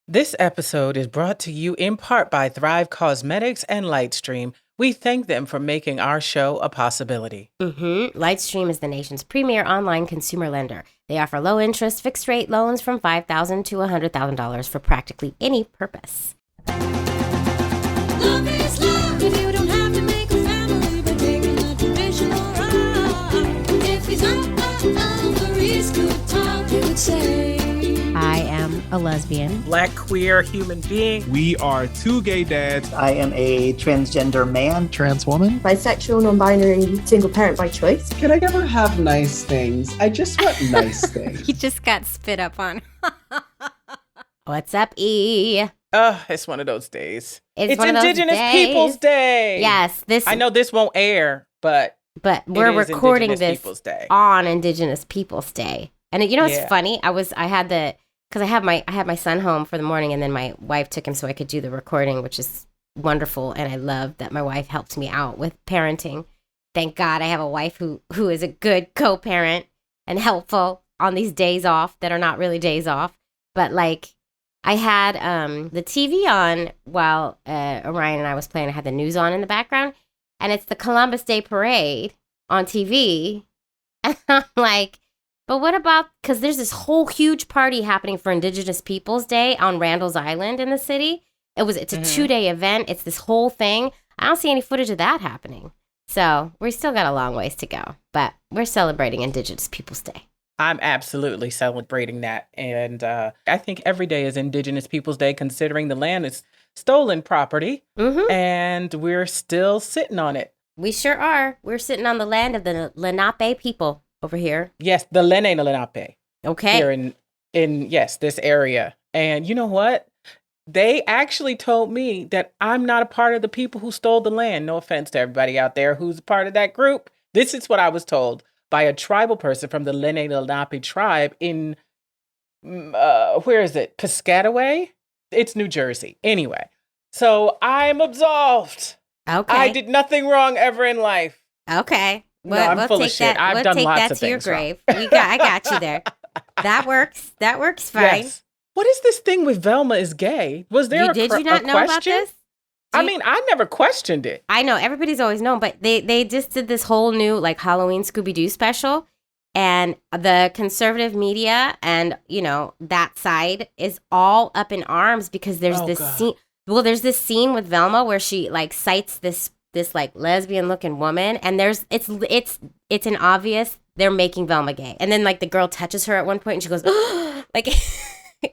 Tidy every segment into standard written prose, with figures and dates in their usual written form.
This episode is brought to you in part by Thrive Cosmetics and Lightstream. We thank them for making our show a possibility. Lightstream is the nation's premier online consumer lender. They offer low-interest, fixed-rate loans from $5,000 to $100,000 for practically any purpose. Love is love. If you don't have to make a family by taking a traditional route. If these ovaries could talk, they would say, I am a lesbian. Black queer human being. We are two gay dads. I am a transgender man. Trans woman. Bisexual, non-binary, single parent by choice. Can I never have nice things? I just want nice things. He just got spit up on. What's up, E? It's one of those days. It's one of those Indigenous days. Peoples Day. Yes, I know this won't air, but we're it is recording Indigenous this Peoples Day. on Indigenous Peoples Day. And you know what's Yeah. funny? I had my son home for the morning, and then my wife took him so I could do the recording, which is wonderful. And I love that my wife helps me out with parenting. Thank God I have a wife who is a good co-parent and helpful on these days off that are not really days off. But like, I had the TV on while Orion and I was playing. I had the news on in the background, and it's the Columbus Day Parade on TV. And I'm like, but what about, because there's this whole huge party happening for Indigenous Peoples Day on Randall's Island in the city. It's a 2-day event. It's this whole thing. I don't see any footage of that happening. So we still got a long ways to go, but we're celebrating Indigenous Peoples Day. I'm absolutely celebrating that. And I think every day is Indigenous Peoples Day, considering the land is stolen property. And we're still sitting on it. We sure are. We're sitting on the land of the Lenape people over here. Yes, the Lenape. Okay. Here in this area. And you know what? They actually told me that I'm not a part of the people who stole the land. No offense to everybody out there who's a part of that group. This is what I was told by a tribal person from the Lenape tribe in, where is it? Piscataway? It's New Jersey. Anyway, so I'm absolved. Okay. I did nothing wrong ever in life. Okay. No, I'm full of shit. I've done lots of to your things wrong. grave. I got you there. That works. That works fine. Yes. What is this thing with Velma is gay? Was there Did you not a know question? about this? I mean, I never questioned it. I know everybody's always known, but they just did this whole new like Halloween Scooby-Doo special, and the conservative media and that side is all up in arms because there's scene. Well, there's this scene with Velma where she like cites this like lesbian looking woman, and it's an obvious they're making Velma gay, and then like the girl touches her at one point and she goes like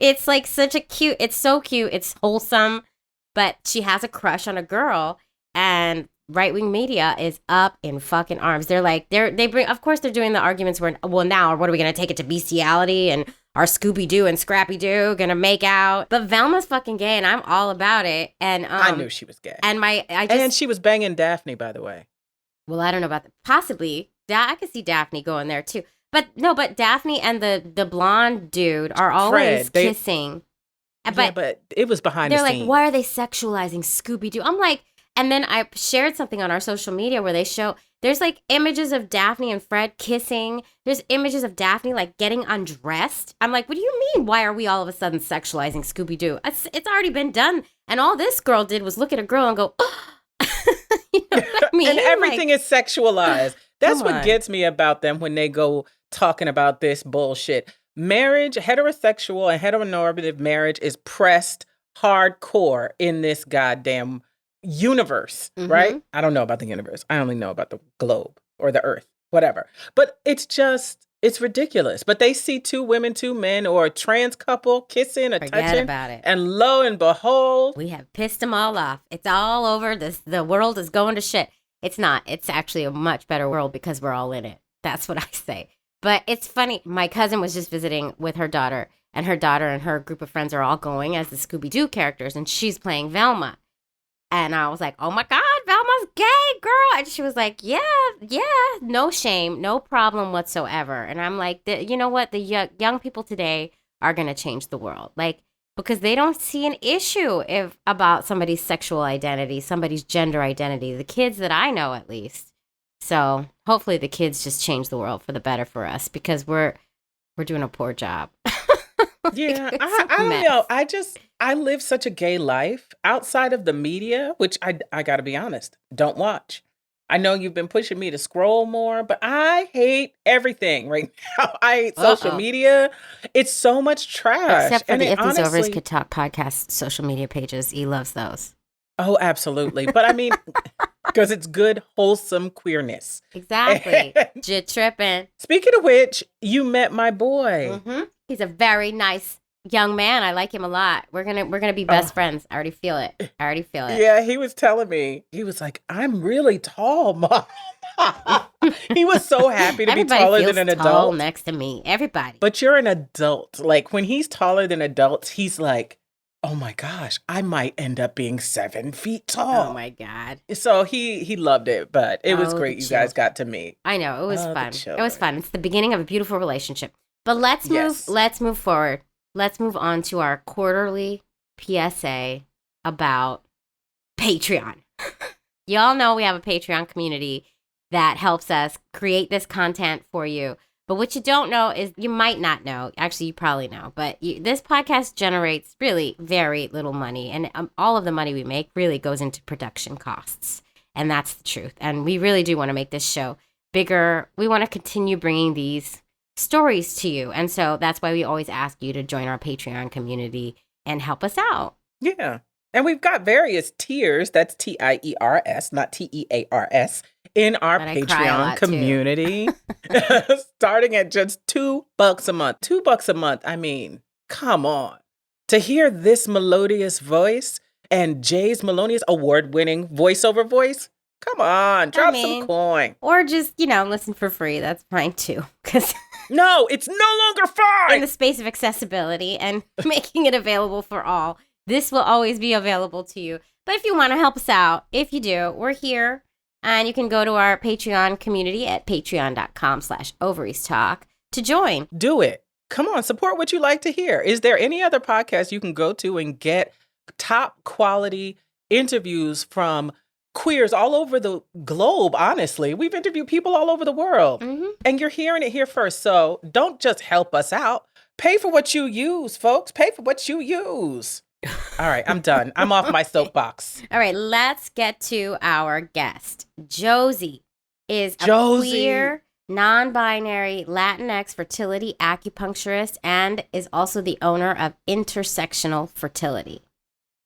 it's like such a cute. It's so cute. It's wholesome. But she has a crush on a girl, and right-wing media is up in fucking arms. They're like, of course they're doing the arguments where, well, now, what are we going to take it to bestiality, and are Scooby-Doo and Scrappy-Doo going to make out? But Velma's fucking gay, and I'm all about it. And I knew she was gay. And she was banging Daphne, by the way. Well, I don't know about that. Possibly. I could see Daphne going there, too. But Daphne and the blonde dude are always kissing. But it was behind the scenes. They're like, why are they sexualizing Scooby-Doo? I'm like, and then I shared something on our social media where they show, there's like images of Daphne and Fred kissing. There's images of Daphne like getting undressed. I'm like, what do you mean? Why are we all of a sudden sexualizing Scooby-Doo? It's already been done. And all this girl did was look at a girl and go, oh. You know what I mean? And everything is sexualized. That's what on. gets me about them when they go talking about this bullshit. Marriage, heterosexual and heteronormative marriage is pressed hardcore in this goddamn universe, right? I don't know about the universe. I only know about the globe or the earth, whatever. But it's ridiculous. But they see two women, two men, or a trans couple kissing or touching. About it. And lo and behold, we have pissed them all off. It's all over. The world is going to shit. It's not. It's actually a much better world because we're all in it. That's what I say. But it's funny. My cousin was just visiting with her daughter and her group of friends are all going as the Scooby-Doo characters, and she's playing Velma. And I was like, oh my God, Velma's gay, girl. And she was like, yeah, no shame, no problem whatsoever. And I'm like, you know what? The young people today are going to change the world. Like, because they don't see an issue about somebody's sexual identity, somebody's gender identity. The kids that I know, at least. So hopefully the kids just change the world for the better for us, because we're doing a poor job. Yeah, It's I a don't mess. know. I live such a gay life outside of the media, which I got to be honest, don't watch. I know you've been pushing me to scroll more, but I hate everything right now. I hate social Uh-oh. media. It's so much trash. Except for And the it If These Ovaries honestly, Could Talk podcast social media pages. He loves those. oh, absolutely. But I mean, because it's good, wholesome queerness. Exactly. And Jit tripping. speaking of which, you met my boy. He's a very nice young man. I like him a lot. We're gonna be best friends. I already feel it. Yeah, he was telling me, he was like, I'm really tall, Mom. He was so happy to Everybody be taller feels than an tall adult. next to me. Everybody. But you're an adult. Like when he's taller than adults, he's like, oh my gosh, I might end up being 7 feet tall. Oh my God. So he loved it, but it was Oh, great. the You guys children. got to meet. I know, it was Oh, the fun. It was children. fun. It's the beginning of a beautiful relationship. But let's Yes. move forward. Let's move on to our quarterly PSA about Patreon. Y'all know we have a Patreon community that helps us create this content for you. But what you don't know is, you might not know, actually you probably know, but this podcast generates really very little money. And all of the money we make really goes into production costs. And that's the truth. And we really do want to make this show bigger. We want to continue bringing these stories to you. And so that's why we always ask you to join our Patreon community and help us out. Yeah. And we've got various tiers. That's TIERS, not TEARS, in our But I cry a Patreon lot, too. community. Starting at just $2 a month. $2 a month. I mean, come on. To hear this melodious voice and Jay's melodious award-winning voiceover voice, come on, drop mean- some coin. Or just, listen for free. That's fine too. Because No, it's no longer in fine. the space of accessibility and making it available for all, this will always be available to you. But if you want to help us out, if you do, we're here. And you can go to our Patreon community at patreon.com/ovariestalk to join. Do it. Come on, support what you like to hear. Is there any other podcast you can go to and get top quality interviews from queers all over the globe? Honestly, we've interviewed people all over the world, and you're hearing it here first. So don't just help us out. Pay for what you use, folks. Pay for what you use. All right, I'm done. I'm off my soapbox. All right, let's get to our guest. Josie is a Josie. queer, non-binary Latinx fertility acupuncturist and is also the owner of Intersectional Fertility.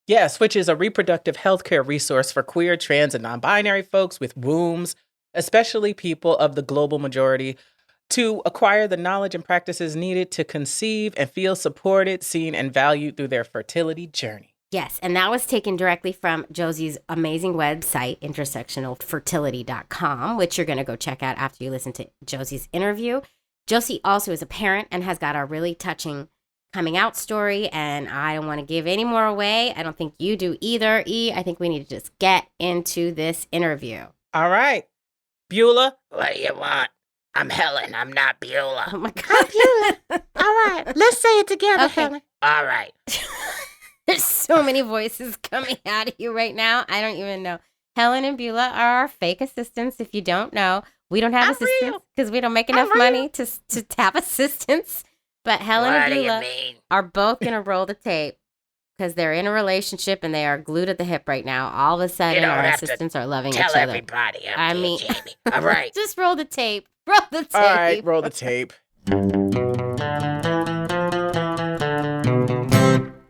Yes, which is a reproductive healthcare resource for queer, trans, and non-binary folks with wombs, especially people of the global majority, to acquire the knowledge and practices needed to conceive and feel supported, seen, and valued through their fertility journey. Yes, and that was taken directly from Josie's amazing website, intersectionalfertility.com, which you're going to go check out after you listen to Josie's interview. Josie also is a parent and has got a really touching coming out story, and I don't want to give any more away. I don't think you do either, E. I think we need to just get into this interview. All right. Beulah, what do you want? I'm Helen. I'm not Beulah. Oh my God. All right. Let's say it together, Okay. Helen. All right. There's so many voices coming out of you right now. I don't even know. Helen and Beulah are our fake assistants. If you don't know, we don't have assistants because we don't make enough money to have assistants. But Helen and Beulah are both going to roll the tape because they're in a relationship and they are glued at the hip right now. All of a sudden, our assistants are loving each other. everybody. I mean, Jamie. All right. just roll the tape. Roll the tape. All right. Roll the tape.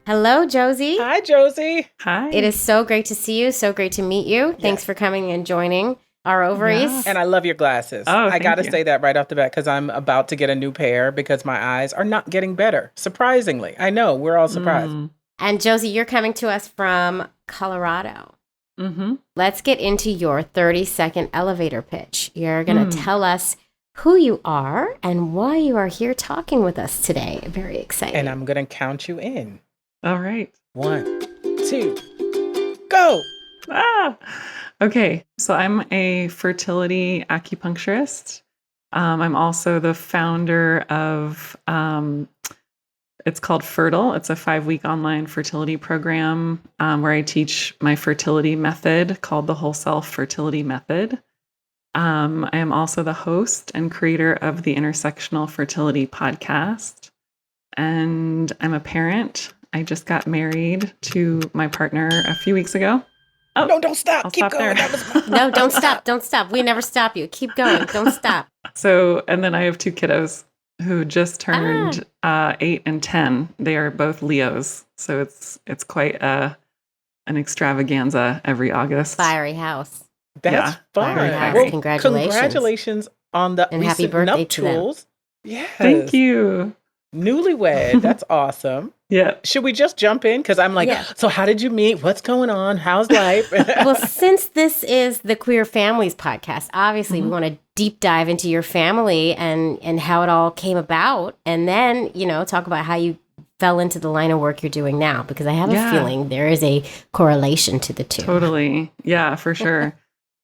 Hello, Josie. Hi, Josie. Hi. It is so great to see you. So great to meet you. Thanks for coming and joining our ovaries. Yeah. And I love your glasses. Oh, I thank got to you. say that right off the bat because I'm about to get a new pair because my eyes are not getting better. Surprisingly. I know. We're all surprised. And Josie, you're coming to us from Colorado. Mm-hmm. Let's get into your 30-second elevator pitch. You're going to tell us who you are and why you are here talking with us today. Very exciting. And I'm going to count you in. All right. 1, 2, go. Okay. So I'm a fertility acupuncturist. I'm also the founder of, it's called Fertile. It's a 5-week online fertility program where I teach my fertility method called the Whole Self Fertility Method. I am also the host and creator of the Intersectional Fertility podcast. and I'm a parent. I just got married to my partner a few weeks ago. Oh, No, don't stop. I'll Keep stop going. there. That was No, don't stop. Don't stop. We never stop you. Keep going. Don't stop. So, and then I have 2 kiddos who just turned 8 and 10. They are both Leos. So it's quite an extravaganza every August. Fiery house. That's Yeah. fun. Fiery house. Well, Congratulations. Congratulations on the And happy recent birthday to them. nuptials. Yes. Thank you. Newlywed. That's awesome. Yeah. Should we just jump in? Because I'm like, Yeah. so how did you meet? What's going on? How's life? Well, since this is the Queer Families podcast, obviously we want to deep dive into your family and how it all came about. And then, talk about how you fell into the line of work you're doing now, because I have a feeling there is a correlation to the two. Totally. Yeah, for sure.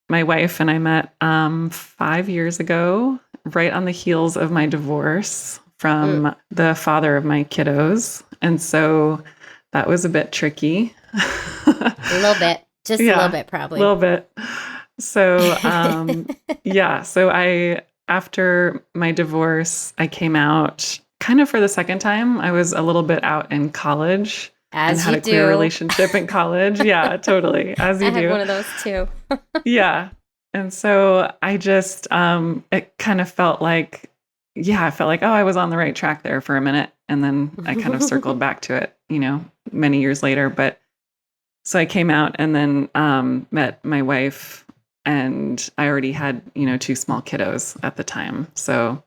My wife and I met 5 years ago, right on the heels of my divorce from the father of my kiddos. And so that was a bit tricky. A little bit. Just a little bit, probably. A little bit. So, so after my divorce, I came out kind of for the second time. I was a little bit out in college. As and had you a queer do. relationship in college. Yeah, totally. As you I do. had one of those too. Yeah. And so I just, it kind of felt like, oh, I was on the right track there for a minute. And then I kind of circled back to it, many years later. But so I came out and then met my wife, and I already had, 2 small kiddos at the time. So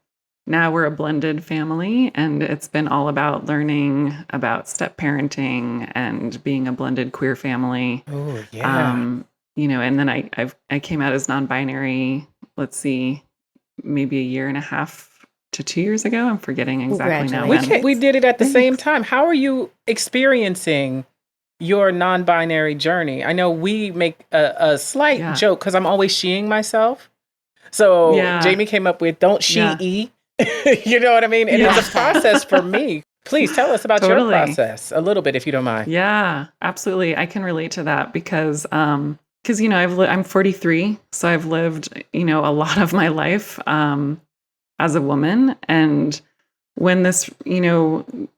now we're a blended family, and it's been all about learning about step parenting and being a blended queer family. Oh, yeah. And then I came out as non-binary, let's see, maybe a year and a half to 2 years ago. I'm forgetting exactly now when. We did it at the same time. How are you experiencing your non-binary journey? I know we make a slight joke because I'm always sheing myself. So Jamie came up with "Don't she?" You know what I mean? And it's a process for me. Please tell us about your process a little bit, if you don't mind. Yeah, absolutely. I can relate to that because I'm 43, so I've lived, a lot of my life as a woman. And when this,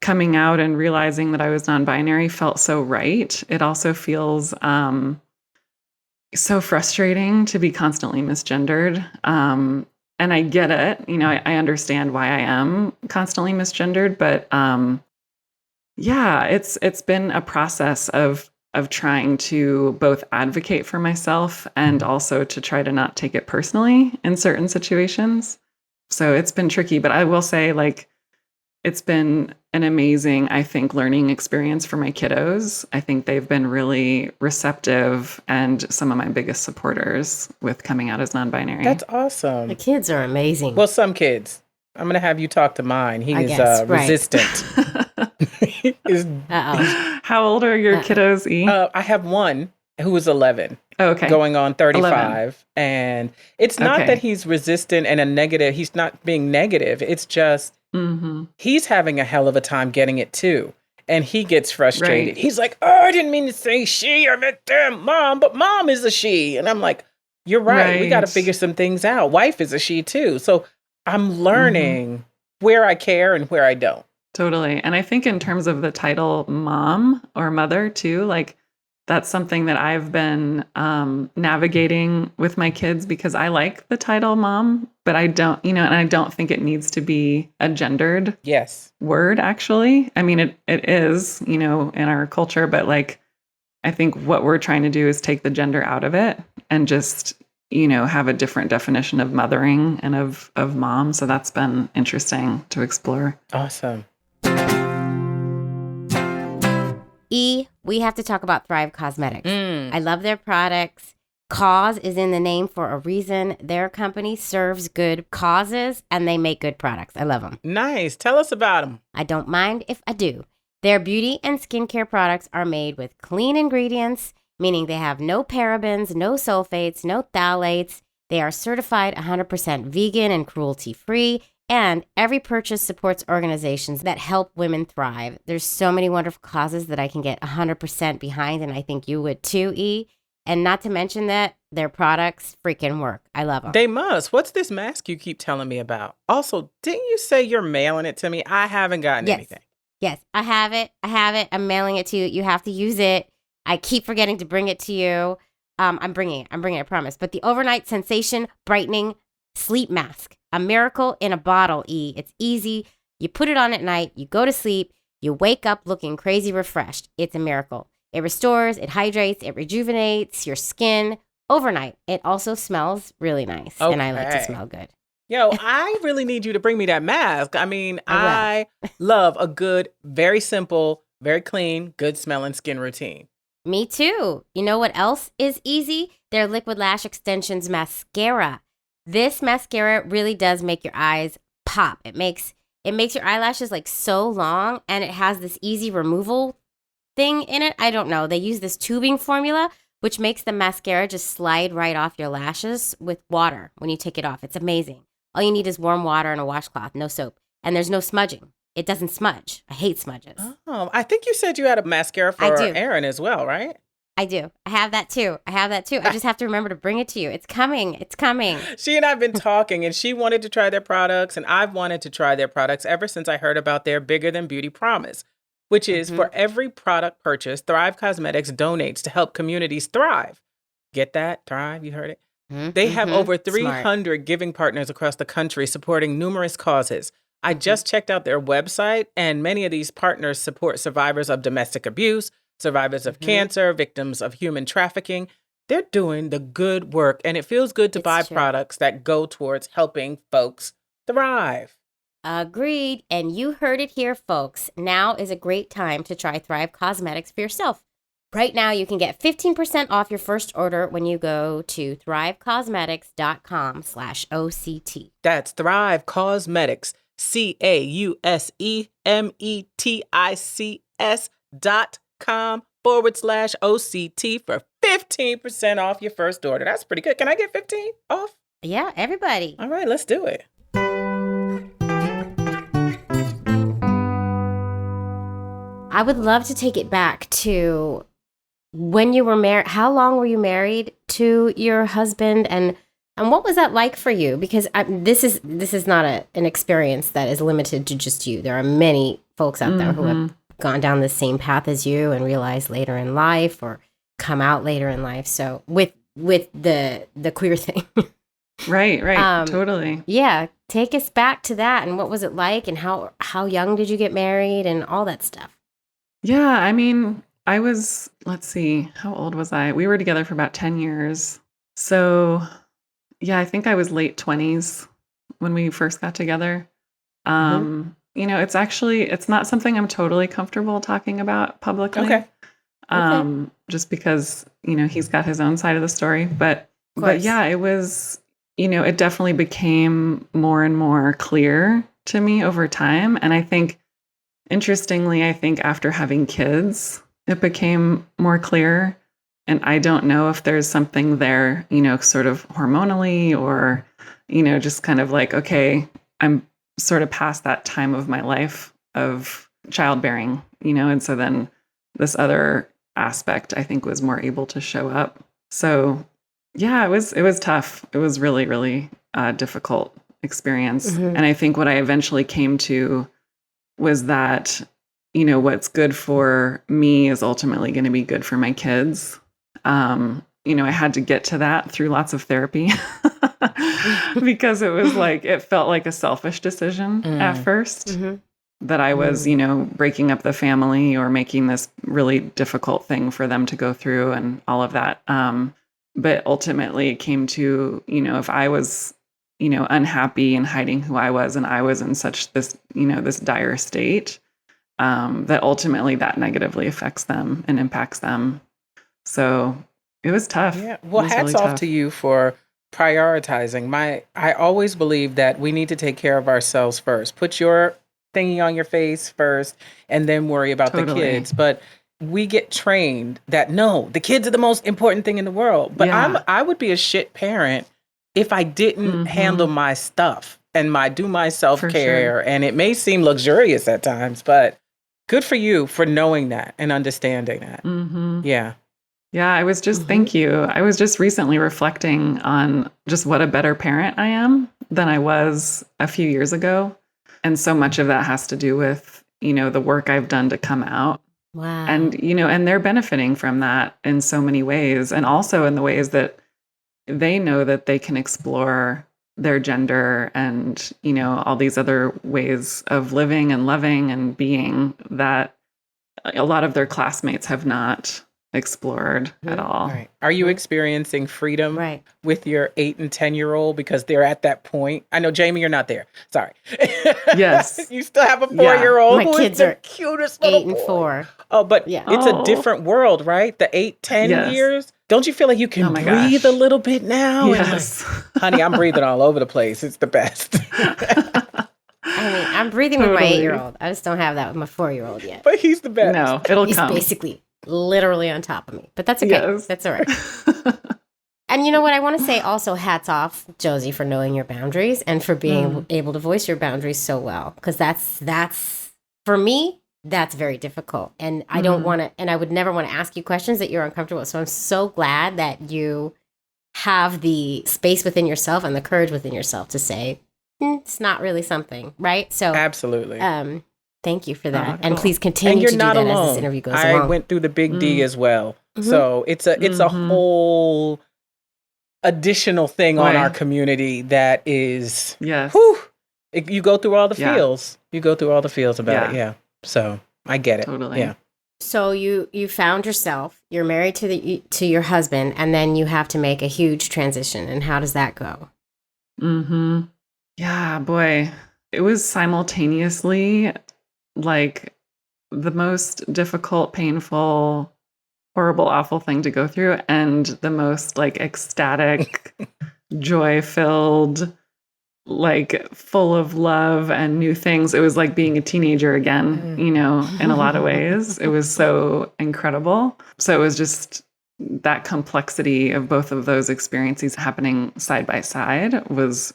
coming out and realizing that I was non-binary felt so right, it also feels so frustrating to be constantly misgendered. And I get it, I understand why I am constantly misgendered, but it's been a process of trying to both advocate for myself and also to try to not take it personally in certain situations. So it's been tricky, but I will say, it's been an amazing, I think, learning experience for my kiddos. I think they've been really receptive and some of my biggest supporters with coming out as non-binary. That's awesome. The kids are amazing. Well, some kids. I'm going to have you talk to mine. He is resistant. Uh-oh. How old are your kiddos, E? I have one who is 11. Okay. Going on 35. 11. And it's not that he's resistant and a negative. He's not being negative. It's just he's having a hell of a time getting it too. And he gets frustrated. Right. He's like, oh, I didn't mean to say she. I meant them, mom. But mom is a she. And I'm like, you're right. We got to figure some things out. Wife is a she too. So I'm learning where I care and where I don't. Totally. And I think in terms of the title mom or mother too, that's something that I've been navigating with my kids, because I like the title mom, but I don't, and I don't think it needs to be a gendered word, actually. I mean, it is, in our culture, but I think what we're trying to do is take the gender out of it and just, have a different definition of mothering and of mom. So that's been interesting to explore. Awesome. E, we have to talk about Thrive Cosmetics. I love their products. Cause is in the name for a reason. Their company serves good causes and they make good products. I love them. Nice. Tell us about them. I don't mind if I do. Their beauty and skincare products are made with clean ingredients, meaning they have no parabens, no sulfates, no phthalates. They are certified 100% vegan and cruelty-free. And every purchase supports organizations that help women thrive. There's so many wonderful causes that I can get 100% behind, and I think you would too, E. And not to mention that their products freaking work. I love them. They must. What's this mask you keep telling me about? Also, didn't you say you're mailing it to me? I haven't gotten anything. Yes, I have it. I have it. I'm mailing it to you. You have to use it. I keep forgetting to bring it to you. I'm bringing it. I promise. But the overnight sensation brightening sleep mask, a miracle in a bottle, E. It's easy. You put it on at night. You go to sleep. You wake up looking crazy refreshed. It's a miracle. It restores, it hydrates, it rejuvenates your skin overnight. It also smells really nice. And I like to Okay. smell good. Yo, I really need you to bring me that mask. I mean, I I love a good, very simple, very clean, good smelling skin routine. Me too. You know what else is easy? Their Liquid Lash Extensions mascara. This mascara really does make your eyes pop. It makes your eyelashes like so long, and it has this easy removal thing in it. I don't know. They use this tubing formula, which makes the mascara just slide right off your lashes with water when you take it off. It's amazing. All you need is warm water and a washcloth, no soap. And there's no smudging. It doesn't smudge. I hate smudges. Oh, I think you said you had a mascara I for do. Aaron as well, right? I do. I have that too. I just have to remember to bring it to you. It's coming. It's coming. She and I have been talking, and she wanted to try their products, and I've wanted to try their products ever since I heard about their Bigger Than Beauty Promise, which is for every product purchase, Thrive Cosmetics donates to help communities thrive. Get that? Thrive? You heard it? They have over 300 giving partners across the country supporting numerous causes. I just checked out their website, and many of these partners support survivors of domestic abuse, survivors of cancer, victims of human trafficking. They're doing the good work, and it feels good to buy products that go towards helping folks thrive. Agreed. And you heard it here, folks. Now is a great time to try Thrive Cosmetics for yourself. Right now, you can get 15% off your first order when you go to thrivecosmetics.com/OCT. That's Thrive Cosmetics, CAUSEMETICS.com/OCT for 15% off your first order. That's pretty good. Can I get 15 off? Yeah, everybody. All right, let's do it. I would love to take it back to when you were married. How long were you married to your husband, and what was that like for you? Because this is not an experience that is limited to just you. There are many folks out there who have gone down the same path as you and realized later in life or come out later in life. So with the queer thing. Right. Totally. Yeah. Take us back to that, and what was it like, and how young did you get married and all that stuff? Yeah, I mean, I was, let's see, how old was I? We were together for about 10 years. So, yeah, I think I was late 20s when we first got together. You know, it's not something I'm totally comfortable talking about publicly. Okay. Just because, you know, he's got his own side of the story. But yeah, it was, you know, it definitely became more and more clear to me over time. And I think, interestingly, after having kids, it became more clear. And I don't know if there's something there, you know, sort of hormonally or, you know, just kind of like, okay, I'm sort of past that time of my life of childbearing, you know, and so then this other aspect, I think, was more able to show up. So yeah, it was tough. It was really, really difficult experience. And I think what I eventually came to was that, you know, what's good for me is ultimately going to be good for my kids. You know, I had to get to that through lots of therapy because it was like, it felt like a selfish decision at first that I was, you know, breaking up the family or making this really difficult thing for them to go through and all of that. But ultimately it came to, you know, if I was, you know, unhappy and hiding who I was, and I was in such this, you know, this dire state, that ultimately that negatively affects them and impacts them. So it was tough. Yeah. Well, It was hats really off tough. to you for prioritizing. I always believe that we need to take care of ourselves first. Put your thingy on your face first, and then worry about the Totally. kids. But we get trained that no, the kids are the most important thing in the world. But Yeah. I would be a shit parent if I didn't handle my stuff and do my self-care. And it may seem luxurious at times, but good for you for knowing that and understanding that. Yeah. Yeah, I was just, thank you. I was just recently reflecting on just what a better parent I am than I was a few years ago. And so much of that has to do with, the work I've done to come out. Wow. And, and they're benefiting from that in so many ways. And also in the ways that they know that they can explore their gender and, all these other ways of living and loving and being that a lot of their classmates have not explored at all. Right. Are you experiencing freedom Right. with your 8 and 10-year-old because they're at that point? I know, Jamie, you're not there. Sorry. Yes. You still have a 4-year-old My who kids is the are cutest little 8 and boy. 4. Oh, but Yeah. it's a Oh. different world, right? The 8, 10 Yes. years. Don't you feel like you can Oh my breathe gosh. a little bit now? And Yes. honey, I'm breathing all over the place. It's the best. I mean, I'm breathing with my Totally. 8-year-old. I just don't have that with my 4-year-old yet. But he's the best. No, it'll He's come. basically literally on top of me. But that's okay. Yes. That's all right. And you know what? I want to say also hats off, Josie, for knowing your boundaries and for being able to voice your boundaries so well. Because that's for me, that's very difficult. And I don't want to, and I would never want to ask you questions that you're uncomfortable with. So I'm so glad that you have the space within yourself and the courage within yourself to say, it's not really something, right? So Absolutely. thank you for that. Oh, And cool. please continue And you're to do not that as alone. this interview goes I along. went through the big D as well. Mhm. So it's a whole additional thing on Boy. our community that is, Yes. whew, you go through all the Yeah. feels. You go through all the feels about it. Yeah. Yeah. So I get it. Totally. Yeah. So you found yourself, you're married to your husband, and then you have to make a huge transition. And how does that go? Mm-hmm. Yeah, boy. It was simultaneously like the most difficult, painful, horrible, awful thing to go through, and the most like ecstatic, joy-filled, like full of love and new things. It was like being a teenager again, in a lot of ways. It was so incredible. So it was just that complexity of both of those experiences happening side by side was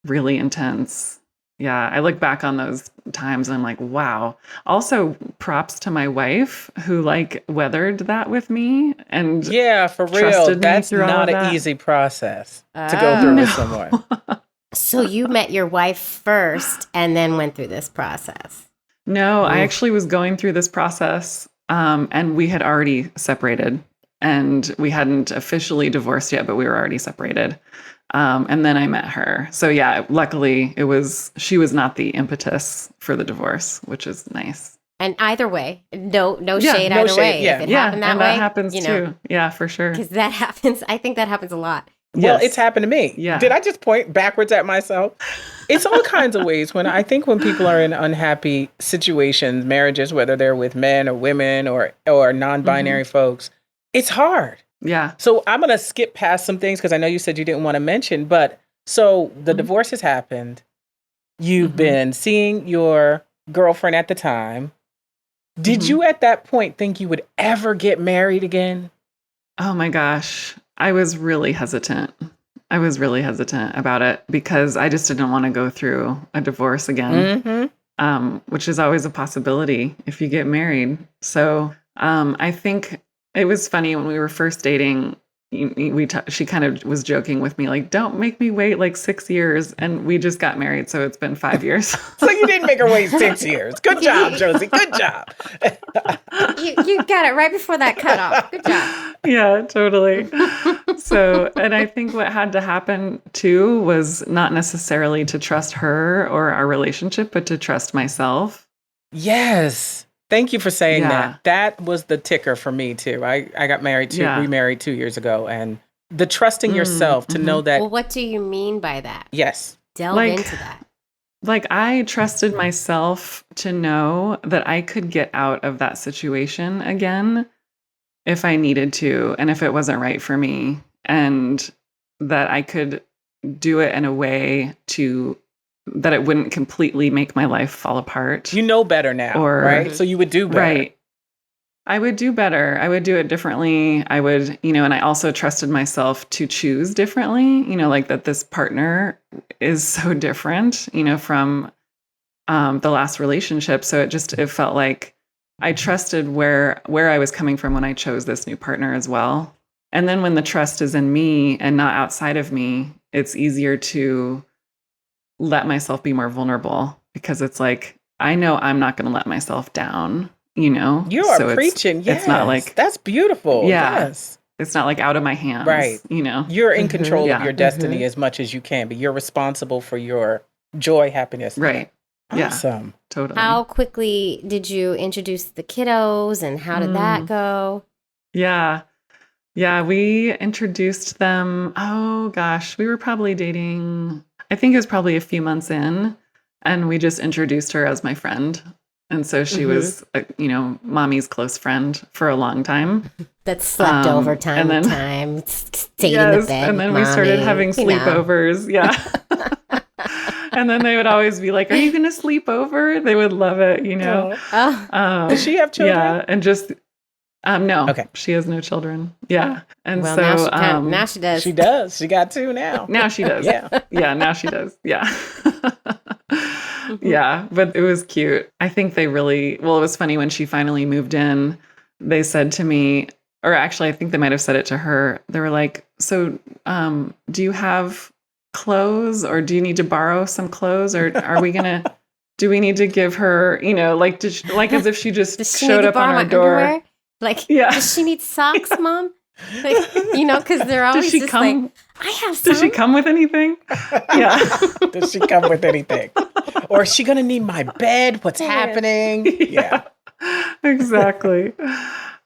really intense. Yeah, I look back on those times and I'm like, wow. Also, props to my wife who like weathered that with me and Yeah, for real. trusted me That's through all not of an that. easy process to go through with someone. So you met your wife first and then went through this process. No, I actually was going through this process and we had already separated and we hadn't officially divorced yet, but we were already separated. And then I met her. So yeah, luckily she was not the impetus for the divorce, which is nice. And either way, no Yeah, shade no either shade, way. yeah. If it Yeah, happened that and way, that happens too. Yeah, for sure. Because that happens. I think that happens a lot. Well, Yes. it's happened to me. Yeah. Did I just point backwards at myself? It's all kinds of ways. When people are in unhappy situations, marriages, whether they're with men or women or non-binary folks, it's hard. Yeah. So I'm going to skip past some things because I know you said you didn't want to mention, but so the divorce has happened. You've been seeing your girlfriend at the time. Did you at that point think you would ever get married again? Oh my gosh. I was really hesitant. About it because I just didn't want to go through a divorce again, which is always a possibility if you get married. So I think it was funny when we were first dating. She kind of was joking with me, like, "Don't make me wait like 6 years," and we just got married, so it's been 5 years. So you didn't make her wait 6 years. Good job, Josie. Good job. You got it right before that cutoff. Good job. Yeah, totally. So, and I think what had to happen too was not necessarily to trust her or our relationship, but to trust myself. Yes. Thank you for saying Yeah. that. That was the ticker for me too. I got married remarried 2 years ago, and the trusting yourself to know that. Well, what do you mean by that? Yes. Delve Like- into that. Like I trusted myself to know that I could get out of that situation again if I needed to, and if it wasn't right for me, and that I could do it in a way that it wouldn't completely make my life fall apart. You know better now, right? So you would do better. Right. I would do better. I would do it differently. I would, and I also trusted myself to choose differently, like that this partner is so different, from the last relationship. So it felt like I trusted where I was coming from when I chose this new partner as well. And then when the trust is in me and not outside of me, it's easier to let myself be more vulnerable because it's like, I know I'm not going to let myself down, you know? You are So preaching. Yes. it's not like, that's beautiful. yeah, Yes. it's not like out of my hands, Right. you know? You're in control of Yeah. your destiny as much as you can, but you're responsible for your joy, happiness. Right. Yeah. Awesome. Totally. How quickly did you introduce the kiddos and how did that go? Yeah. Yeah, we introduced them. Oh gosh, we were probably dating, I think it was probably a few months in, and we just introduced her as my friend. And so she was, you know, mommy's close friend for a long time. That slept over time and to then- time, stayed in the bed. and then with we started mommy, having you know. sleepovers. Yeah. And then they would always be like, "Are you going to sleep over?" They would love it, you know. Oh, Does she have children? Yeah, and just no. Okay. She has no children. Yeah, and well, so now she does. She does. She got two now. now she does. Yeah. Yeah, now she does. Yeah. Yeah, but it was cute. I think they really, well, it was funny when she finally moved in, they said to me, or actually, I think they might have said it to her. They were like, "So, do you have clothes, or do you need to borrow some clothes, or are we going to, do we need to give her, you know, like, like as if she just Does she showed need to up on borrow our my door." underwear? Like, Yeah. does she need socks, Mom? Like, you know, because they're always Does she just come? like, I have some. Does she come with anything? Yeah. Does she come with anything? Or is she going to need my bed? What's happening? Yeah. Exactly.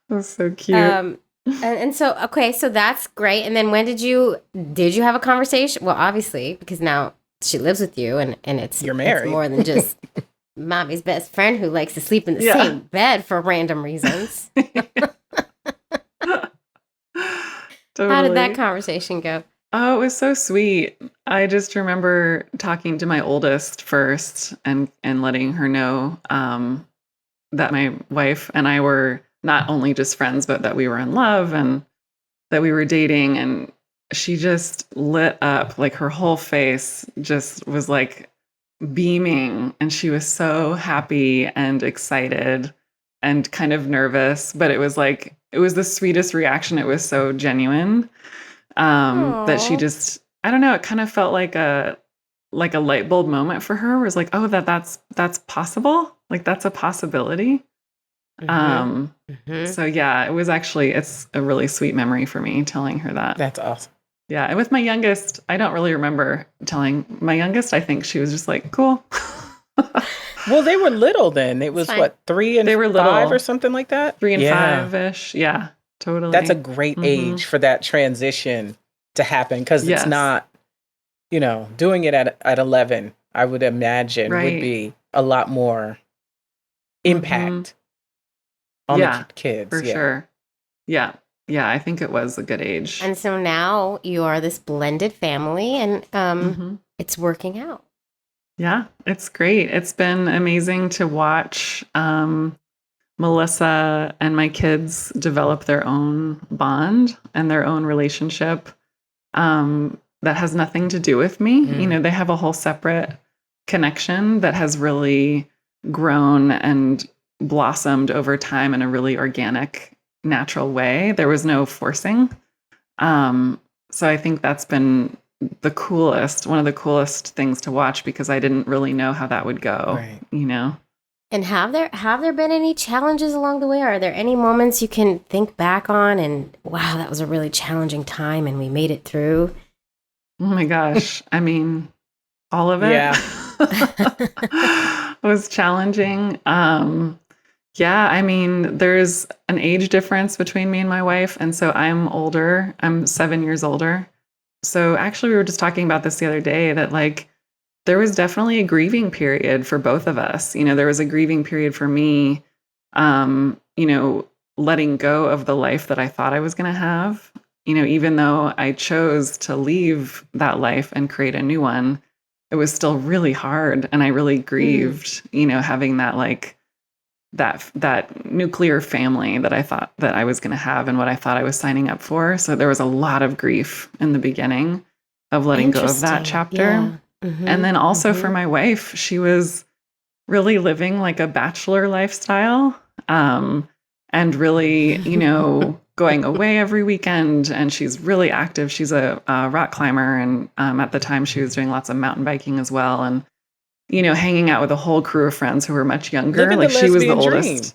That's so cute. And so, okay, so that's great. And then when did you have a conversation? Well, obviously, because now she lives with you and it's, You're married. It's more than just mommy's best friend who likes to sleep in the Yeah. same bed for random reasons. How did that Totally. conversation go? Oh, it was so sweet. I just remember talking to my oldest first and letting her know that my wife and I were not only just friends, but that we were in love and that we were dating. And she just lit up, like her whole face just was like beaming. And she was so happy and excited and kind of nervous, but it was like, it was the sweetest reaction. It was so genuine. That she Aw. just, I don't know, it kind of felt like a light bulb moment for her. It was like, oh, that's possible. Like that's a possibility. So yeah, it was actually, it's a really sweet memory for me telling her that. That's awesome. Yeah. And with my youngest, I don't really remember telling my youngest. I think she was just like, cool. Well, they were little then. It was fine. what, 3 and They were 5 little. or something like that? 3 and Yeah. 5-ish. Yeah, totally. That's a great Mhm. age for that transition to happen because Yes. it's not, you know, doing it at 11, I would imagine Right. would be a lot more impact on Yeah, the kids. for yeah. sure. Yeah. Yeah. I think it was a good age. And so now you are this blended family and Mhm. it's working out. Yeah, it's great. It's been amazing to watch Melissa and my kids develop their own bond and their own relationship that has nothing to do with me. Mm. You know, they have a whole separate connection that has really grown and blossomed over time in a really organic, natural way. There was no forcing. So I think that's been one of the coolest things to watch because I didn't really know how that would go, Right. you know? And have there been any challenges along the way? Are there any moments you can think back on and wow, that was a really challenging time and we made it through? Oh my gosh. I mean, all of it Yeah. was challenging. Yeah, I mean, there's an age difference between me and my wife. And so I'm older. I'm 7 years older. So actually, we were just talking about this the other day that like there was definitely a grieving period for both of us. You know, there was a grieving period for me, you know, letting go of the life that I thought I was going to have. You know, even though I chose to leave that life and create a new one, it was still really hard. And I really grieved, you know, having that like that nuclear family that I thought that I was going to have and what I thought I was signing up for. So there was a lot of grief in the beginning of letting go of that Interesting. chapter. Yeah. Mhm. And then also for my wife, she was really living like a bachelor lifestyle, and really, you know, going away every weekend. And she's really active. She's a rock climber. And at the time she was doing lots of mountain biking as well. And hanging out with a whole crew of friends who were much younger. Living Like the she was the lesbian oldest.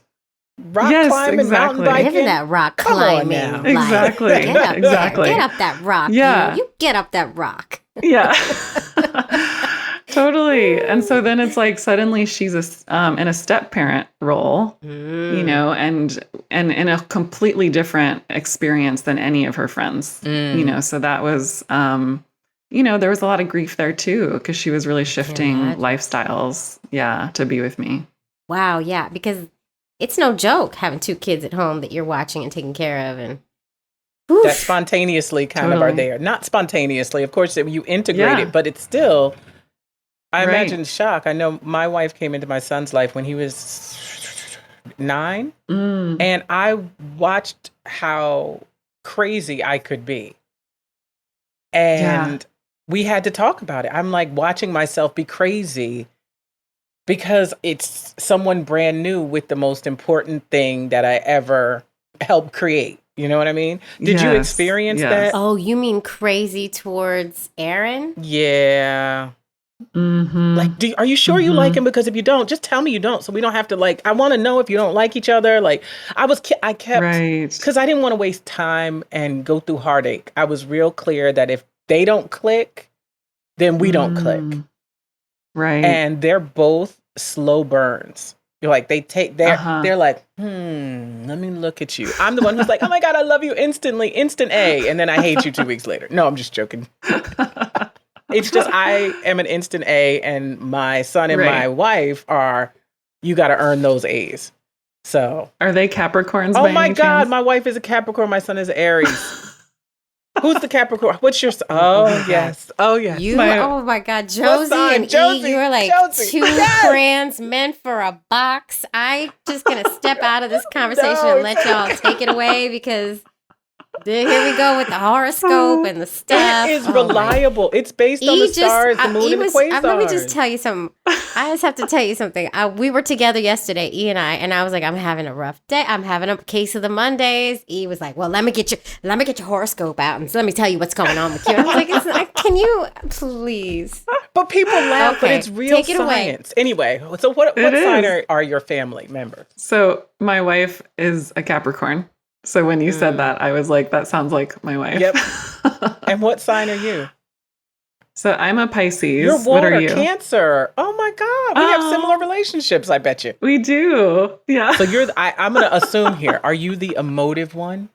dream. Rock Yes, climbing, mountain exactly. biking. Living that rock Come on climbing. now. life. Exactly. Get up Exactly. there. Get up that rock. Yeah. You get up that rock. Yeah. Totally. And so then it's like suddenly she's in a step parent role, and in a completely different experience than any of her friends. So that was there was a lot of grief there too, because she was really shifting lifestyles, to be with me. Wow, yeah, because it's no joke having 2 kids at home that you're watching and taking care of, and that spontaneously kind of are there. Not spontaneously, of course, you integrate it, but it's still, I imagine shock. I know my wife came into my son's life when he was 9, and I watched how crazy I could be. And we had to talk about it. I'm like watching myself be crazy because it's someone brand new with the most important thing that I ever helped create. You know what I mean? Did you experience that? Oh, you mean crazy towards Aaron? Yeah. Mm-hmm. Like, are you sure you like him? Because if you don't, just tell me you don't, so we don't have to I want to know if you don't like each other. Like, I kept, because I didn't want to waste time and go through heartache. I was real clear that if they don't click, then we don't click. Right. And they're both slow burns. You're like, they're like, let me look at you. I'm the one who's like, oh my God, I love you instantly, instant A. And then I hate you 2 weeks later. No, I'm just joking. It's just, I am an instant A, and my son and my wife you got to earn those A's. So. Are they Capricorns? Oh my God, chance? my wife is a Capricorn. My son is an Aries. Who's the Capricorn? What's your? Oh yes. Oh yes. Oh my God, Josie and Josie, E, you are like Josie. 2 brands meant for a box. I just gonna step out of this conversation and let y'all take it away, because here we go with the horoscope and the stuff. It is reliable. It's based on the stars, the moon, and the quasars. Let me just tell you something. I just have to tell you something. We were together yesterday, E and I was like, I'm having a rough day. I'm having a case of the Mondays. E was like, well, let me get your horoscope out and let me tell you what's going on with you. And I was like, can you please? But people laugh, but it's real Take it science. Anyway, so what sign are your family members? So my wife is a Capricorn. So when you said that, I was like, that sounds like my wife. Yep. And what sign are you? So I'm a Pisces. You're water, what are you? Cancer. Oh my God. We have similar relationships, I bet you. We do. Yeah. So I'm going to assume here, are you the emotive one?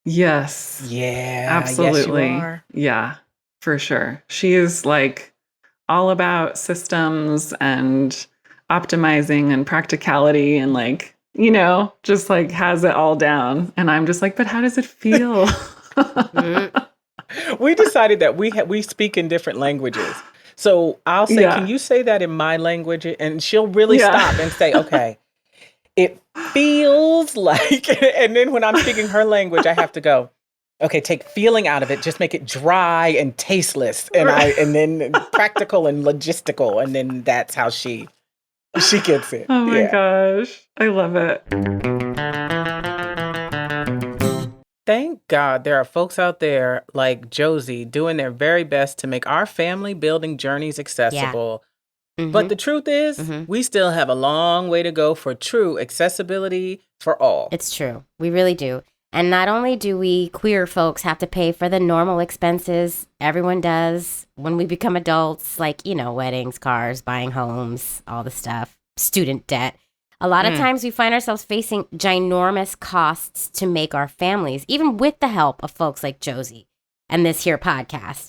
Yes. Yeah. Absolutely. Yes, you are. Yeah, for sure. She is like all about systems and optimizing and practicality and just like has it all down. And I'm just like, but how does it feel? We decided that we speak in different languages. So I'll say, can you say that in my language? And she'll really stop and say, okay, it feels like, and then when I'm speaking her language, I have to go, okay, take feeling out of it, just make it dry and tasteless. And then practical and logistical. And then that's how she gets it. Oh my gosh. I love it. Thank God there are folks out there like Josie doing their very best to make our family building journeys accessible. Yeah. But the truth is, we still have a long way to go for true accessibility for all. It's true. We really do. And not only do we queer folks have to pay for the normal expenses everyone does when we become adults, like, weddings, cars, buying homes, all the stuff, student debt. A lot of times we find ourselves facing ginormous costs to make our families, even with the help of folks like Josie and this here podcast,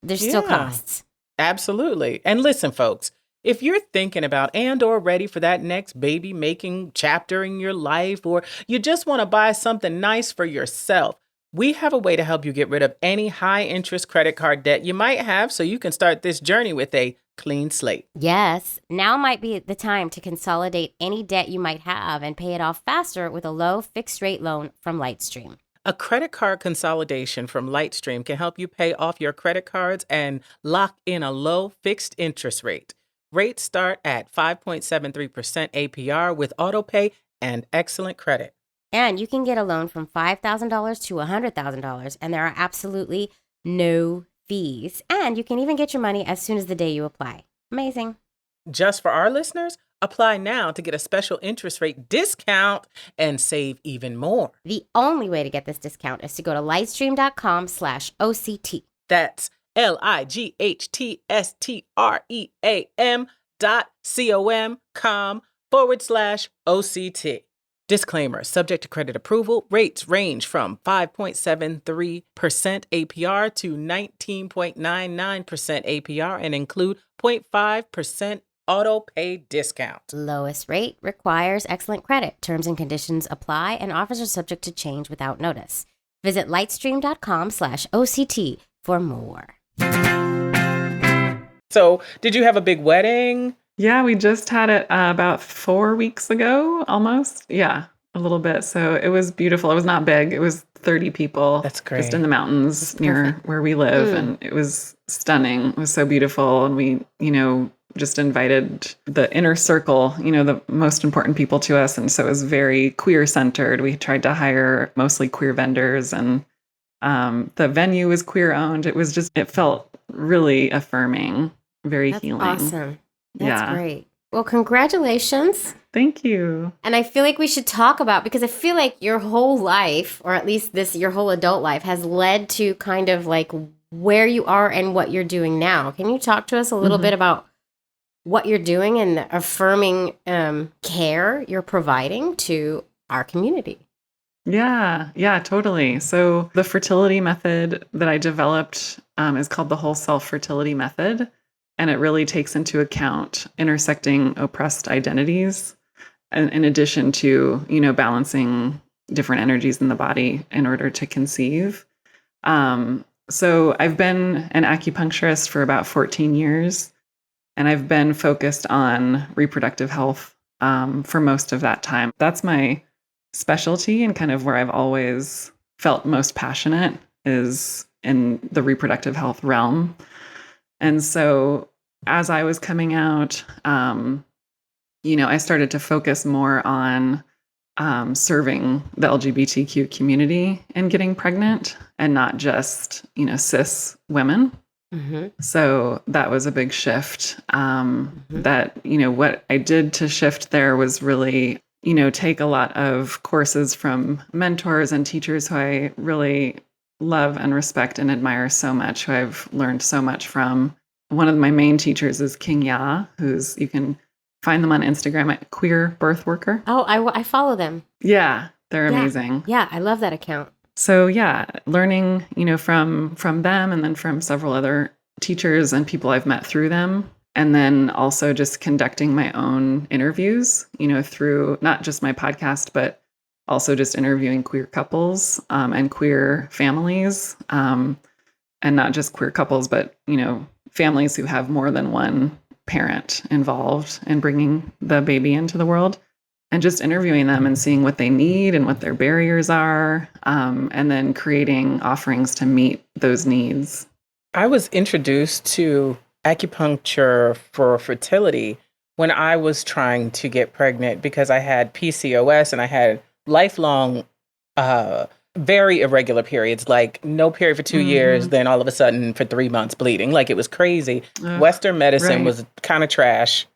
there's still costs. Absolutely. And listen, folks, if you're thinking about and or ready for that next baby making chapter in your life, or you just want to buy something nice for yourself, we have a way to help you get rid of any high interest credit card debt you might have so you can start this journey with a clean slate. Yes. Now might be the time to consolidate any debt you might have and pay it off faster with a low fixed rate loan from Lightstream. A credit card consolidation from Lightstream can help you pay off your credit cards and lock in a low fixed interest rate. Rates start at 5.73% APR with autopay and excellent credit. And you can get a loan from $5,000 to $100,000, and there are absolutely no fees. And you can even get your money as soon as the day you apply. Amazing. Just for our listeners, apply now to get a special interest rate discount and save even more. The only way to get this discount is to go to lightstream.com/OCT. That's lightstream.com/OCT. Disclaimer, subject to credit approval, rates range from 5.73% APR to 19.99% APR and include 0.5% auto pay discount. Lowest rate requires excellent credit. Terms and conditions apply, and offers are subject to change without notice. Visit lightstream.com/OCT for more. So, did you have a big wedding? Yeah, we just had it about 4 weeks ago, almost. Yeah, a little bit. So it was beautiful. It was not big. It was 30 people. That's great. Just in the mountains near where we live. And it was stunning. It was so beautiful. And we, just invited the inner circle, the most important people to us. And so it was very queer centered. We tried to hire mostly queer vendors, and the venue was queer owned. It felt really affirming, very healing. Awesome. That's great. Well, congratulations. Thank you. And I feel like we should talk about, because I feel like your whole life, or at least your whole adult life, has led to kind of like where you are and what you're doing now. Can you talk to us a little bit about what you're doing and the affirming care you're providing to our community? Yeah, totally. So the fertility method that I developed is called the Whole Self Fertility Method. And it really takes into account intersecting oppressed identities, and in addition to, balancing different energies in the body in order to conceive. So I've been an acupuncturist for about 14 years, and I've been focused on reproductive health for most of that time. That's my specialty, and kind of where I've always felt most passionate is in the reproductive health realm. And so as I was coming out, I started to focus more on serving the LGBTQ community and getting pregnant, and not just, cis women. So that was a big shift. That, what I did to shift there was really, take a lot of courses from mentors and teachers who I really love and respect and admire so much, who I've learned so much from. One of my main teachers is King Ya, you can find them on Instagram at Queer Birth Worker. Oh, I follow them. Yeah, they're amazing. Yeah, I love that account. So yeah, learning, from them, and then from several other teachers and people I've met through them. And then also just conducting my own interviews, through not just my podcast, but also just interviewing queer couples and queer families, and not just queer couples, but, families who have more than one parent involved in bringing the baby into the world, and just interviewing them and seeing what they need and what their barriers are, and then creating offerings to meet those needs. I was introduced to acupuncture for fertility when I was trying to get pregnant, because I had PCOS and I had lifelong, very irregular periods, like no period for 2 years, then all of a sudden for 3 months bleeding. Like, it was crazy. Western medicine was kind of trash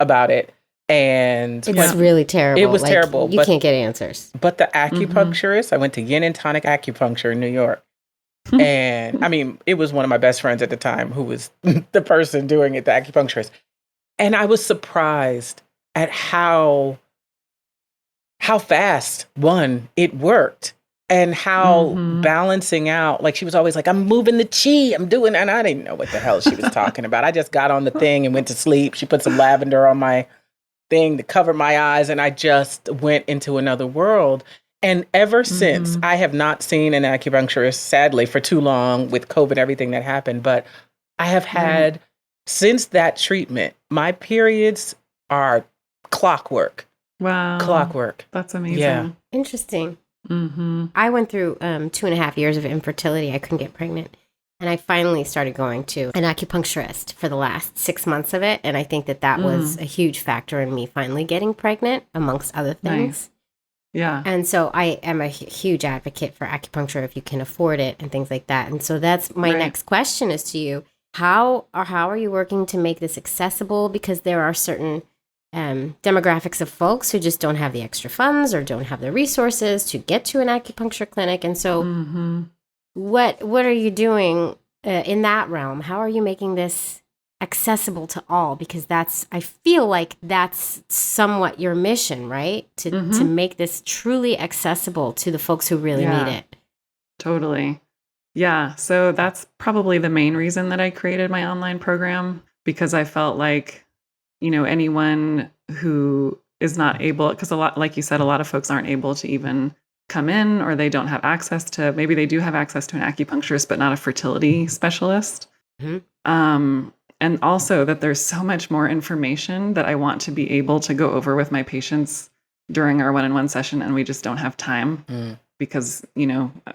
about it. And it's really terrible. It was terrible. You can't get answers. But the acupuncturist, I went to Yin and Tonic Acupuncture in New York. And I mean, it was one of my best friends at the time who was the person doing it, the acupuncturist. And I was surprised at how fast, it worked. And how balancing out, like, she was always like, I'm moving the chi, I'm doing, and I didn't know what the hell she was talking about. I just got on the thing and went to sleep. She put some lavender on my thing to cover my eyes, and I just went into another world. And ever since, I have not seen an acupuncturist, sadly, for too long with COVID, everything that happened. But I have had, since that treatment, my periods are clockwork. Wow. Clockwork. That's amazing. Yeah. Interesting. I went through 2.5 years of infertility. I couldn't get pregnant. And I finally started going to an acupuncturist for the last 6 months of it. And I think that was a huge factor in me finally getting pregnant, amongst other things. Nice. Yeah. And so I am a huge advocate for acupuncture if you can afford it and things like that. And so that's my next question is to you. how are you working to make this accessible? Because there are certain demographics of folks who just don't have the extra funds or don't have the resources to get to an acupuncture clinic. And so what are you doing in that realm? How are you making this accessible to all? Because I feel like that's somewhat your mission, right? To make this truly accessible to the folks who really need it. Totally. Yeah. So that's probably the main reason that I created my online program, because I felt like, anyone who is not able, because like you said, a lot of folks aren't able to even come in, or they don't have access to, maybe they do have access to an acupuncturist, but not a fertility specialist. And also that there's so much more information that I want to be able to go over with my patients during our one-on-one session, and we just don't have time because,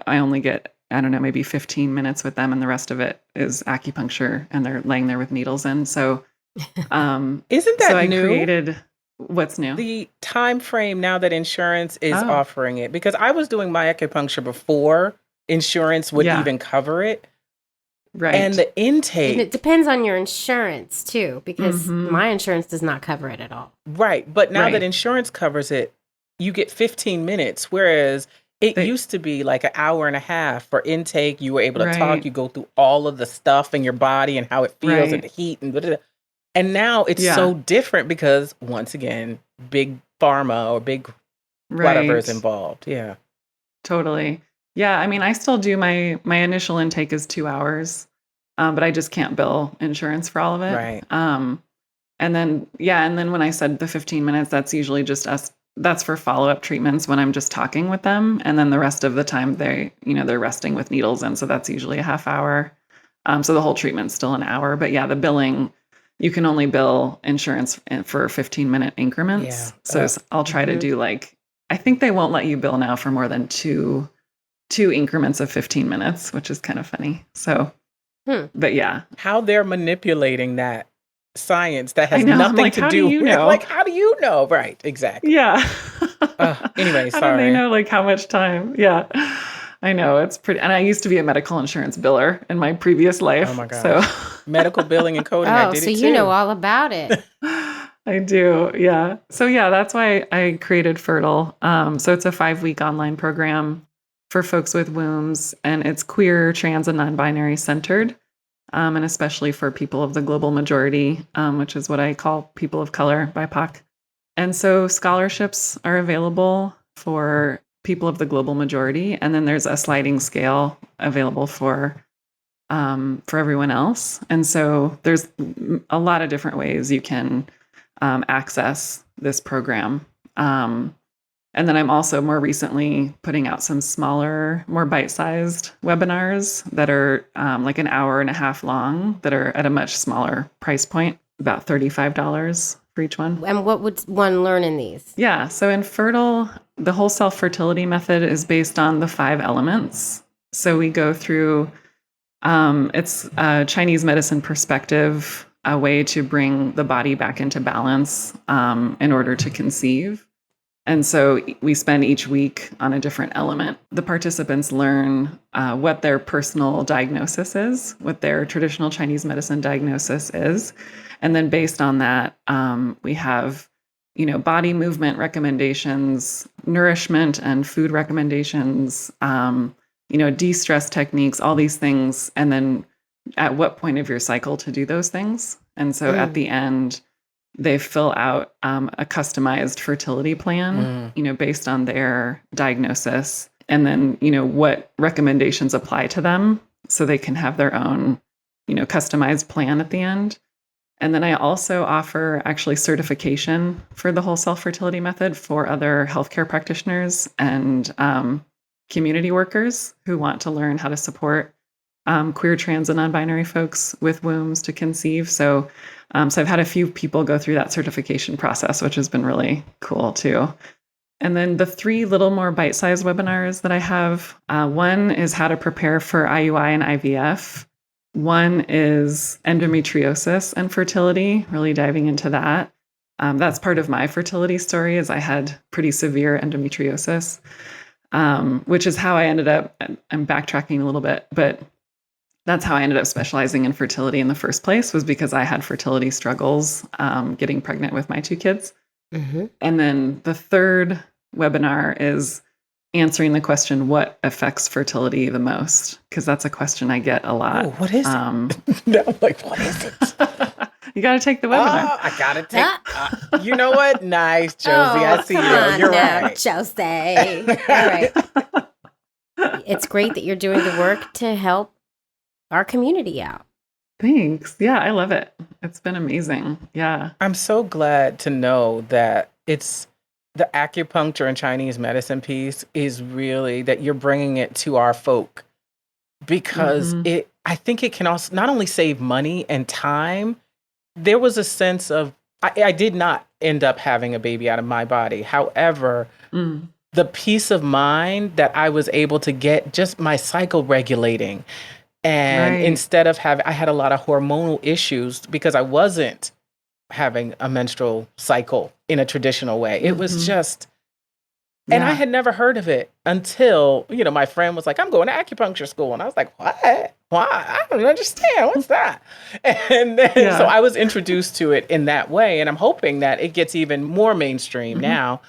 I only get, I don't know, maybe 15 minutes with them, and the rest of it is acupuncture, and they're laying there with needles in. So, Isn't that so I new? created what's new? The time frame now that insurance is offering it, because I was doing my acupuncture before insurance would even cover it. Right. And the intake. And it depends on your insurance too, because my insurance does not cover it at all. Right. But now that insurance covers it, you get 15 minutes, whereas it used to be like an hour and a half for intake. You were able to talk. You go through all of the stuff in your body and how it feels and the heat and blah. And now it's so different because, once again, big pharma or big whatever is involved. Yeah. Totally. Yeah. I mean, I still do my initial intake is 2 hours, but I just can't bill insurance for all of it. Right. And then when I said the 15 minutes, that's usually just us. That's for follow-up treatments when I'm just talking with them. And then the rest of the time they're resting with needles. And so that's usually a half hour. So the whole treatment's still an hour, but the billing, you can only bill insurance for 15-minute increments. So I'll try to do I think they won't let you bill now for more than two increments of 15 minutes, which is kind of funny. So, but how they're manipulating that science that has nothing to how do you with, know? how do you know? Right. Exactly. Yeah. Anyway, How sorry. do they know how much time? Yeah. I know, it's pretty, and I used to be a medical insurance biller in my previous life. Oh my God. So medical billing and coding, I did so it too. you know all about it. I do. Yeah. So that's why I created Fertile. So it's a 5-week online program for folks with wombs, and it's queer, trans, and non-binary centered. And especially for people of the global majority, which is what I call people of color, BIPOC. And so scholarships are available for people of the global majority, and then there's a sliding scale available for everyone else. And so there's a lot of different ways you can access this program. And then I'm also more recently putting out some smaller, more bite-sized webinars that are like an hour and a half long that are at a much smaller price point, about $35 for each one. And what would one learn in these? Yeah. So in Fertile, the whole self-fertility method is based on the 5 elements. So we go through, it's a Chinese medicine perspective, a way to bring the body back into balance in order to conceive. And so we spend each week on a different element. The participants learn what their personal diagnosis is, what their traditional Chinese medicine diagnosis is. And then based on that, we have, body movement recommendations, nourishment and food recommendations, de-stress techniques, all these things. And then at what point of your cycle to do those things. And so at the end, they fill out a customized fertility plan, based on their diagnosis, and then, what recommendations apply to them so they can have their own, customized plan at the end. And then I also offer actually certification for the whole self-fertility method for other healthcare practitioners and community workers who want to learn how to support queer, trans, and non-binary folks with wombs to conceive. So I've had a few people go through that certification process, which has been really cool too. And then the 3 little more bite-sized webinars that I have, one is how to prepare for IUI and IVF. One is endometriosis and fertility, really diving into that. That's part of my fertility story, is I had pretty severe endometriosis, which is how I ended up, I'm backtracking a little bit, but that's how I ended up specializing in fertility in the first place, was because I had fertility struggles getting pregnant with my 2 kids. Mm-hmm. And then the third webinar is answering the question, what affects fertility the most? Because that's a question I get a lot. Oh, what is it? Um, I'm like, what is it? you got to take the webinar. Oh, I gotta take. You know what? Nice, Josie. I see come you. on You're now, right. Josie. All right. It's great that you're doing the work to help our community out. Thanks. Yeah, I love it. It's been amazing. Yeah. I'm so glad to know that it's the acupuncture and Chinese medicine piece is really that you're bringing it to our folk, because I think it can also not only save money and time. There was a sense of, I did not end up having a baby out of my body. However, the peace of mind that I was able to get, just my cycle regulating. And instead of I had a lot of hormonal issues because I wasn't having a menstrual cycle in a traditional way. It was just, and I had never heard of it until, my friend was like, I'm going to acupuncture school. And I was like, what? Why? I don't understand. What's that? And then, so I was introduced to it in that way. And I'm hoping that it gets even more mainstream now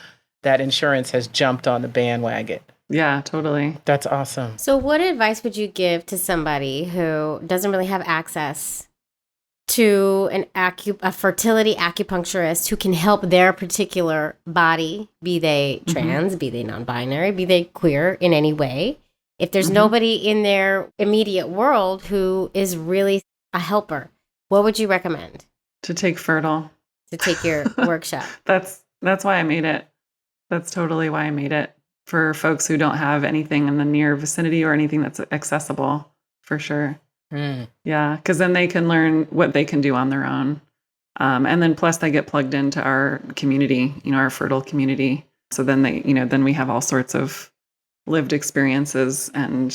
that insurance has jumped on the bandwagon. Yeah, totally. That's awesome. So what advice would you give to somebody who doesn't really have access to a fertility acupuncturist who can help their particular body, be they trans, be they non-binary, be they queer in any way? If there's nobody in their immediate world who is really a helper, what would you recommend? To take Fertile. To take your workshop. That's why I made it. That's totally why I made it. For folks who don't have anything in the near vicinity or anything that's accessible, for sure. Yeah, because then they can learn what they can do on their own. And then plus they get plugged into our community, our fertile community. So then then we have all sorts of lived experiences and,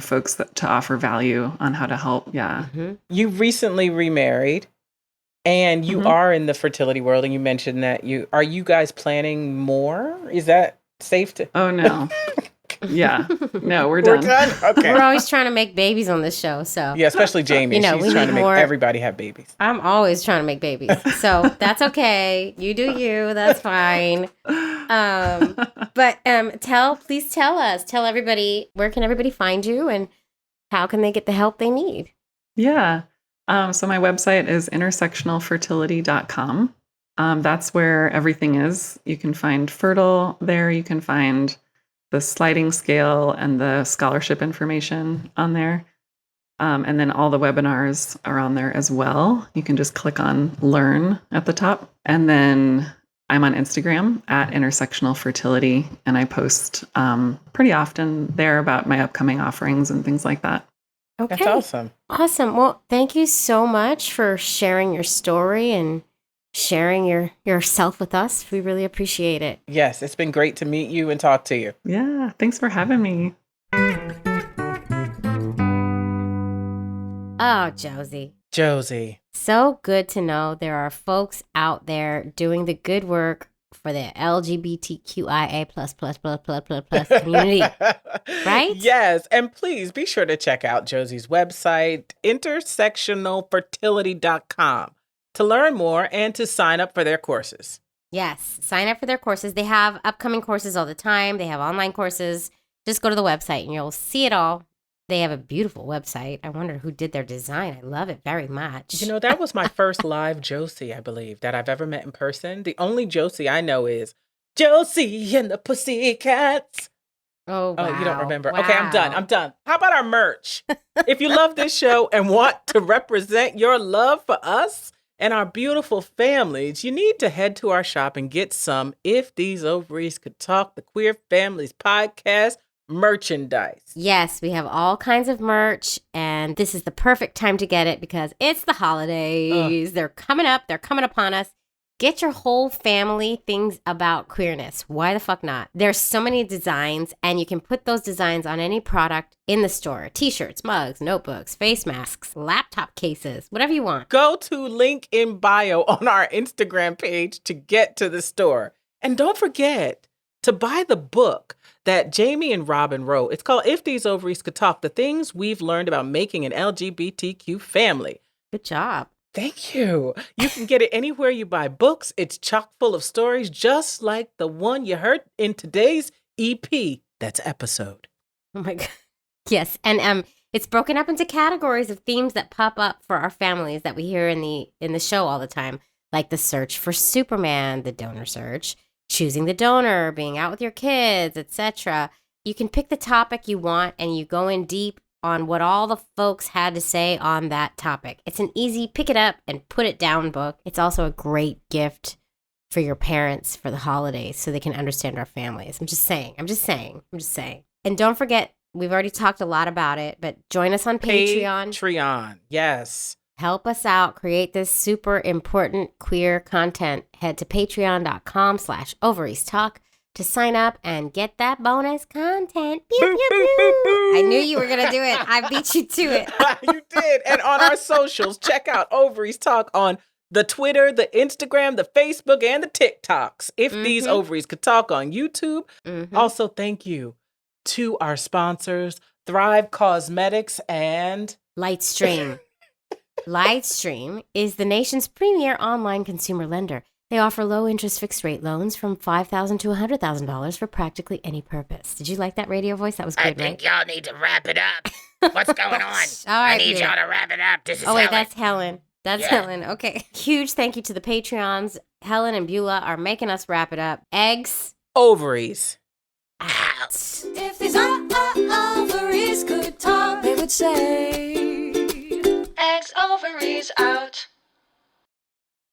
folks to offer value on how to help. Yeah. You recently remarried and you are in the fertility world. And you mentioned that are you guys planning more? Is that safe to? Oh, no. Yeah. No, we're done. Okay. We're always trying to make babies on this show. So yeah, especially Jamie. we She's trying to make more. everybody have babies. I'm always trying to make babies. So that's okay. You do you. That's fine. But please tell us. Tell everybody, where can everybody find you and how can they get the help they need? Yeah. So my website is intersectionalfertility.com. That's where everything is. You can find Fertile there. You can find the sliding scale and the scholarship information on there. And then all the webinars are on there as well. You can just click on Learn at the top. And then I'm on Instagram at Intersectional Fertility, and I post pretty often there about my upcoming offerings and things like that. Okay. That's awesome. Awesome. Well, thank you so much for sharing your story and sharing yourself with us. We really appreciate it. Yes, it's been great to meet you and talk to you. Yeah, thanks for having me. Oh, Josie. So good to know there are folks out there doing the good work for the LGBTQIA plus community. Right? Yes. And please be sure to check out Josie's website, intersectionalfertility.com, to learn more and to sign up for their courses. Yes. Sign up for their courses. They have upcoming courses all the time. They have online courses. Just go to the website and you'll see it all. They have a beautiful website. I wonder who did their design. I love it very much. That was my first live Josie, I believe, that I've ever met in person. The only Josie I know is Josie and the Pussycats. Oh, wow. Oh, you don't remember. Wow. Okay, I'm done. How about our merch? If you love this show and want to represent your love for us and our beautiful families, you need to head to our shop and get some If These Ovaries Could Talk, the Queer Families Podcast merchandise. Yes, we have all kinds of merch, and this is the perfect time to get it because it's the holidays. They're coming up. They're coming upon us. Get your whole family things about queerness. Why the fuck not? There's so many designs, and you can put those designs on any product in the store. T-shirts, mugs, notebooks, face masks, laptop cases, whatever you want. Go to link in bio on our Instagram page to get to the store. And don't forget, to buy the book that Jamie and Robin wrote. It's called If These Ovaries Could Talk, The Things We've Learned About Making an LGBTQ Family. Good job. Thank you. You can get it anywhere you buy books. It's chock full of stories just like the one you heard in today's EP. That's episode. Oh my God. Yes. And it's broken up into categories of themes that pop up for our families that we hear in the show all the time, like the search for Superman, the donor search, choosing the donor, being out with your kids, etc. You can pick the topic you want and you go in deep on what all the folks had to say on that topic. It's an easy pick it up and put it down book. It's also a great gift for your parents for the holidays so they can understand our families. I'm just saying. And don't forget, we've already talked a lot about it, but join us on Patreon. Patreon, yes. Help us out. Create this super important queer content. Head to patreon.com/ovaries talk to sign up and get that bonus content. Pew, pew, pew. I knew you were going to do it. I beat you to it. You did. And on our socials, check out Ovaries Talk on the Twitter, the Instagram, the Facebook, and the TikToks. If These Ovaries Could Talk on YouTube. Also, thank you to our sponsors, Thrive Cosmetics and Lightstream. Lightstream is the nation's premier online consumer lender. They offer low-interest fixed-rate loans from $5,000 to $100,000 for practically any purpose. Did you like that radio voice? That was good, right? I think y'all need to wrap it up. What's going on? All right, I need Beulah. y'all to wrap it up. This is Oh, wait, Helen. that's Helen. That's Yeah. Helen. Okay. Huge thank you to the Patreons. Helen and Beulah are making us wrap it up. Eggs Ovaries. out. If these ovaries could talk, they would say, eggs, ovaries out.